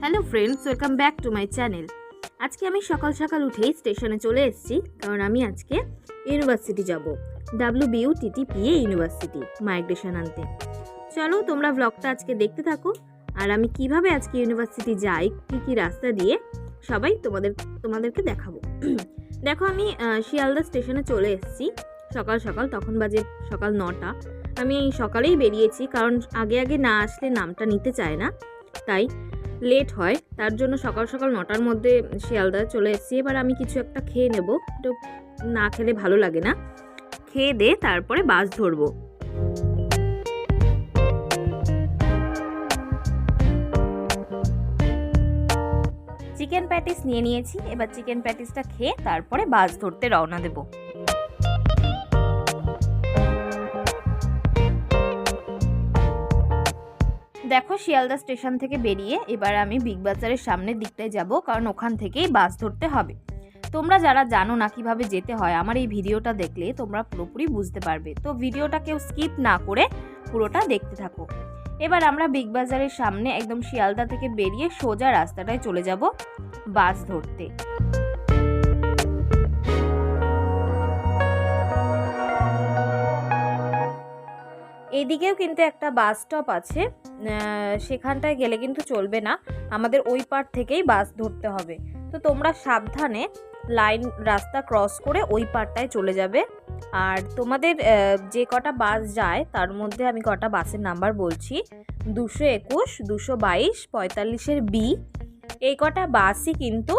Hello friends, welcome back to my channel. আজকে আমি সকাল সকাল উঠেই স্টেশনে চলে এসেছি, কারণ আমি আজকে ইউনিভার্সিটি যাব, WBUTTEPA ইউনিভার্সিটি মাইগ্রেশন আনতে। চলো তোমরা ব্লগটা আজকে দেখতে থাকো, আর আমি কিভাবে আজকে ইউনিভার্সিটি যাই, কী রাস্তা দিয়ে, সবাই তোমাদেরকে দেখাবো। দেখো, আমি সেয়ালদাহ স্টেশনে চলে এসেছি সকাল সকাল, তখন বাজে সকাল 9টা। আমি সকালেই বেরিয়েছি, কারণ আগে না আসলে নামটা নিতে চায় না, তাই লেট হয়। তার জন্য সকাল সকাল 9টার মধ্যে শিয়ালদা চলে এসেছি। এবার আমি কিছু একটা খেয়ে নেব, একটু না খেলে ভালো লাগে না। খেয়ে দে তারপরে বাস ধরবো। চিকেন প্যাটিস নিয়ে নিয়েছি, এবার চিকেন প্যাটিসটা খেয়ে তারপরে বাস ধরতে রওনা দেব। দেখো, শিয়ালদা স্টেশন থেকে বেরিয়ে এবার আমি বিগ বাজারের সামনের দিকটায় যাব, কারণ ওখান থেকেই বাস ধরতে হবে। তোমরা যারা জানো না কিভাবে যেতে হয়, আমার এই ভিডিওটা দেখলে তোমরা পুরোপুরি বুঝতে পারবে। তো ভিডিওটা কেউ স্কিপ না করে পুরোটা দেখতে থাকো। এবার আমরা বিগ বাজারের সামনে একদম শিয়ালদা থেকে বেরিয়ে সোজা রাস্তাটায় চলে যাব বাস ধরতে। এইদিকেও কিন্তু একটা বাস স্টপ আছে, সেখানটায় গেলে কিন্তু চলবে না, আমাদের ওই পার থেকেই বাস ধরতে হবে। তো তোমরা সাবধানে রাস্তা ক্রস করে ওই পারটায় চলে যাবে। আর তোমাদের যে কটা বাস যায় তার মধ্যে আমি কটা বাসের নাম্বার বলছি: 221, 222, 45-এর বি, এই কটা বাসই কিন্তু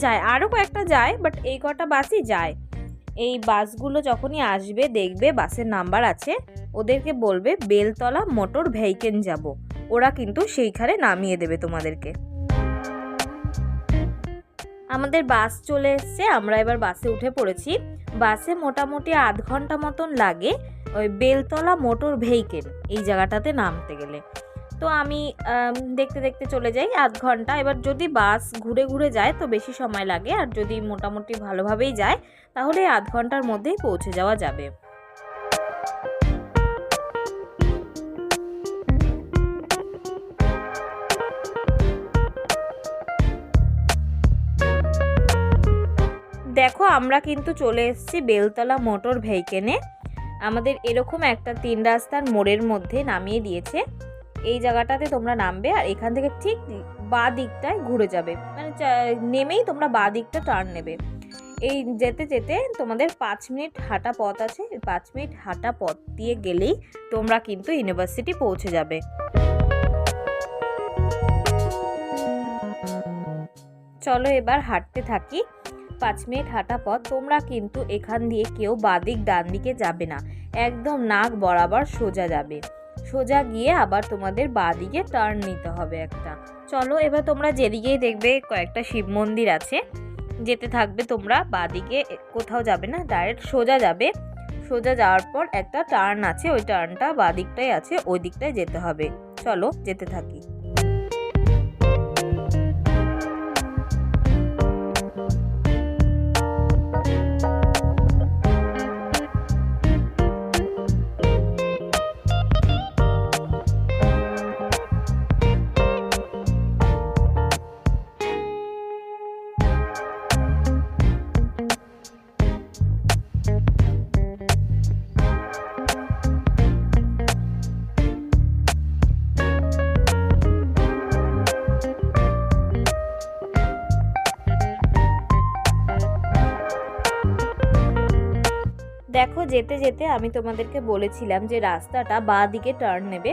যায়। আরও কয়েকটা যায়, বাট এই কটা বাসই যায়। এই বাসগুলো যখনই আসবে দেখবে বাসের নাম্বার আছে, ওদেরকে বলবে বেলতলা মোটর ভেহিকেল যাব, ওরা কিন্তু সেইখানে নামিয়ে দেবে তোমাদেরকে। আমাদের বাস চলে এসছে, আমরা এবার বাসে উঠে পড়েছি। বাসে মোটামুটি আধ ঘন্টা মতন লাগে ওই বেলতলা মোটর ভেহিকেল এই জায়গাটাতে নামতে গেলে। তো আমি দেখতে দেখতে চলে যাই আধ ঘন্টা। এবার যদি বাস ঘুরে ঘুরে যায় তো বেশি সময় লাগে, আর যদি মোটামুটি ভালোভাবেই যায় তাহলে আধ ঘন্টার মধ্যেই পৌঁছে যাওয়া যাবে। দেখো, আমরা কিন্তু চলে এসেছি বেলতলা মোটর ভেহিকেলে। আমাদের এরকম একটা 3 রাস্তার মোড়ের মধ্যে নামিয়ে দিয়েছে। এই জায়গাটাতে তোমরা নামবে, আর এখান থেকে ঠিক বাঁ দিকটায় ঘুরে যাবে, মানে নেমেই তোমরা বাঁ দিকটা টার্ন নেবে। এই যেতে যেতে তোমাদের 5 মিনিট হাঁটা পথ আছে, 5 মিনিট হাঁটা পথ দিয়ে গেলেই তোমরা কিন্তু ইউনিভার্সিটি পৌঁছে যাবে। চলো এবার হাঁটতে থাকি। 5 মিনিট হাঁটা পথ। তোমরা কিন্তু এখান দিয়ে কেউ বাদিক ডান দিকে যাবে না, একদম নাক বরাবর সোজা যাবে। সোজা গিয়ে আবার তোমাদের বাদিকে টার্ন নিতে হবে একটা। চলো এবার তোমরা যেদিকেই দেখবে কয়েকটা শিব মন্দির আছে, যেতে থাকবে তোমরা। বাদিকে কোথাও যাবে না, ডাইরেক্ট সোজা যাবে। সোজা যাওয়ার পর একটা টার্ন আছে, ওই টার্নটা বাদিকটাই আছে, ওই দিকটায় যেতে হবে। চলো যেতে থাকি। দেখো, যেতে যেতে আমি তোমাদেরকে বলেছিলাম যে রাস্তাটা বাঁ দিকে টার্ন নেবে।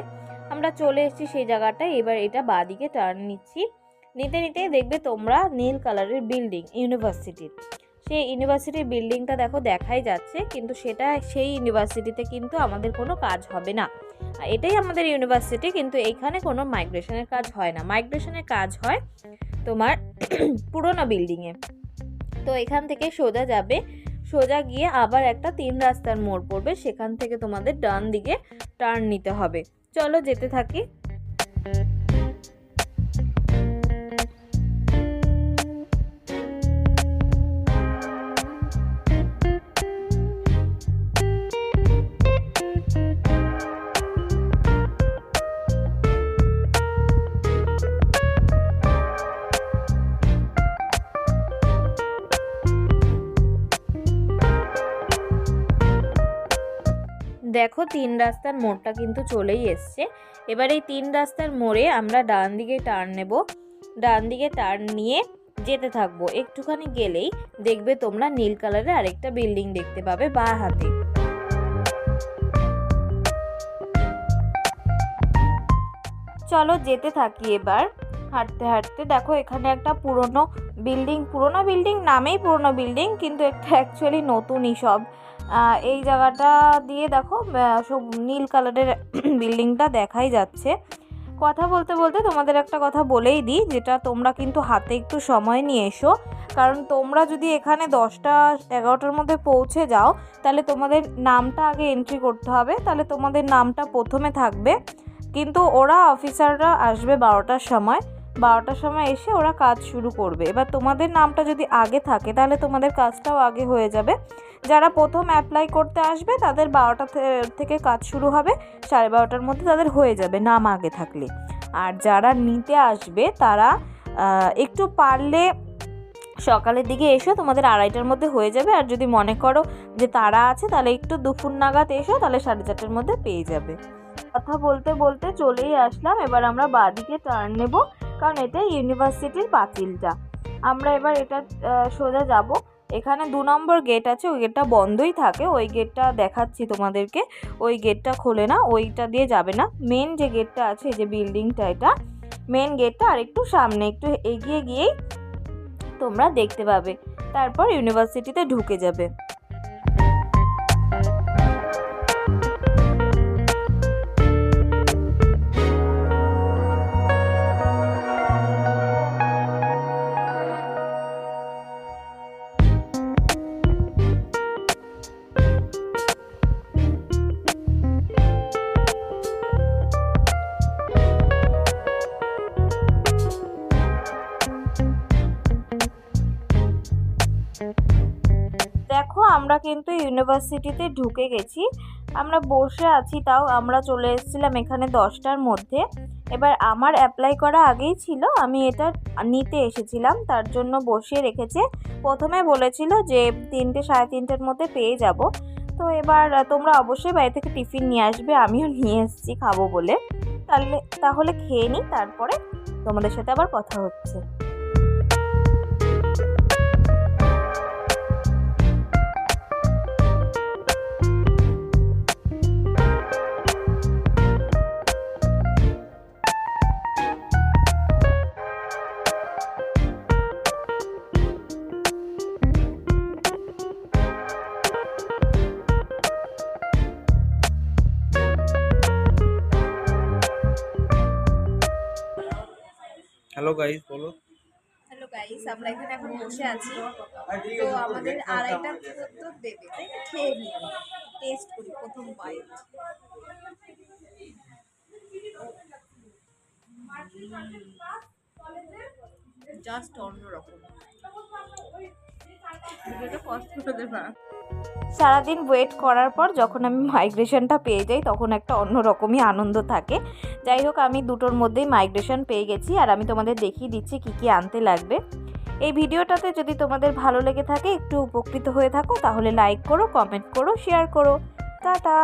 আমরা চলে এসেছি সেই জায়গাটায়। এবার এটা বাঁ দিকে টার্ন নিচ্ছি। নিতে নিতে দেখবে তোমরা নীল কালারের বিল্ডিং ইউনিভার্সিটির। সেই ইউনিভার্সিটির বিল্ডিংটা দেখো দেখাই যাচ্ছে, কিন্তু সেই ইউনিভার্সিটিতে কিন্তু আমাদের কোনো কাজ হবে না। এটাই আমাদের ইউনিভার্সিটি, কিন্তু এইখানে কোনো মাইগ্রেশনের কাজ হয় না। মাইগ্রেশনের কাজ হয় তোমার পুরোনো বিল্ডিংয়ে। তো এখান থেকে সোজা যাবে, সোজা গিয়ে আবার একটা 3 রাস্তার মোড় পড়বে, সেখান থেকে তোমাদের ডান দিকে টার্ন নিতে হবে। চলো যেতে থাকি। দেখো 3 রাস্তার মোড়টা কিন্তু চলেই এসছে। এবার এই 3 রাস্তার মোড়ে আমরা ডান দিকে টার্ন নেব। ডান দিকে টার্ন নিয়ে যেতে থাকবো। একটুখানি গেলেই দেখবে তোমরা নীল কালারের আরেকটা বিল্ডিং দেখতে পাবে বাঁ হাতে। চলো যেতে থাকি এবার হাঁটতে হাঁটতে। দেখো এখানে একটা পুরনো বিল্ডিং নামেই পুরনো বিল্ডিং, কিন্তু একটা অ্যাকচুয়ালি নতুনই সব। এই জায়গাটা দিয়ে দেখো সব নীল কালারের বিল্ডিংটা দেখাই যাচ্ছে। কথা বলতে বলতে তোমাদের একটা কথা বলেই দিই, যেটা তোমরা কিন্তু হাতে একটু সময় নিয়ে এসো, কারণ তোমরা যদি এখানে 10টা-11টার মধ্যে পৌঁছে যাও তাহলে তোমাদের নামটা আগে এন্ট্রি করতে হবে, তাহলে তোমাদের নামটা প্রথমে থাকবে। কিন্তু ওরা অফিসাররা আসবে 12টার সময় এসে ওরা কাজ শুরু করবে। এবার তোমাদের নামটা যদি আগে থাকে তাহলে তোমাদের কাজটাও আগে হয়ে যাবে। যারা প্রথম অ্যাপ্লাই করতে আসবে তাদের 12টা থেকে কাজ শুরু হবে, 12:30টার মধ্যে তাদের হয়ে যাবে নাম আগে থাকলে। আর যারা নিতে আসবে তারা একটু পারলে সকালের দিকে এসো, তোমাদের 2:30টার মধ্যে হয়ে যাবে। আর যদি মনে করো যে তারা আছে তাহলে একটু দুপুর নাগাদ এসো, তাহলে 4:30টার মধ্যে পেয়ে যাবে। কথা বলতে বলতে চলেই আসলাম। এবার আমরা বাঁদিকে টার্ন নেব, কারণ এটা ইউনিভার্সিটির পাঁচিলটা। আমরা এবার এটা সোজা যাব। এখানে 2 নম্বর গেট আছে, ওই গেটটা বন্ধই থাকে। ওই গেটটা দেখাচ্ছি তোমাদেরকে, ওই গেটটা খোলে না, ওইটা দিয়ে যাবে না। মেন যে গেটটা আছে, যে বিল্ডিংটা, এটা মেন গেটটা। আর একটু সামনে একটু এগিয়ে গিয়েই তোমরা দেখতে পাবে, তারপর ইউনিভার্সিটিতে ঢুকে যাবে। দেখো আমরা কিন্তু ইউনিভার্সিটিতে ঢুকে গেছি। আমরা বসে আছি, তাও আমরা চলে এসেছিলাম এখানে 10টার মধ্যে। এবার আমার অ্যাপ্লাই করা আগেই ছিল, আমি এটা নিতে এসেছিলাম, তার জন্য বসিয়ে রেখেছে। প্রথমে বলেছিল যে 3টে 3:30টার মধ্যে পেয়ে যাব। তো এবার তোমরা অবশ্যই বাড়ি থেকে টিফিন নিয়ে আসবে, আমিও নিয়ে এসেছি খাবো বলে। তাহলে খেয়ে নিই, তারপরে তোমাদের সাথে আবার কথা হচ্ছে। হ্যালো গাইস, বলো। হ্যালো গাইস, আমরা এখানে এখন বসে আছি। তো আমাদের 2:30টা তো দেবে, তাই না? খেয়ে নিই, টেস্ট করি প্রথম বাইট। জাস্ট অন্যরকম। সারাদিন ওয়েট করার পর যখন আমি মাইগ্রেশনটা পেয়ে যাই তখন একটা অন্যরকমই আনন্দ থাকে। যাই হোক, আমি 2টোর মধ্যেই মাইগ্রেশন পেয়ে গেছি, আর আমি তোমাদের দেখিয়ে দিচ্ছি কী কী আনতে লাগবে। এই ভিডিওটাতে যদি তোমাদের ভালো লেগে থাকে, একটু উপকৃত হয়ে থাকো, তাহলে লাইক করো, কমেন্ট করো, শেয়ার করো। টাটা।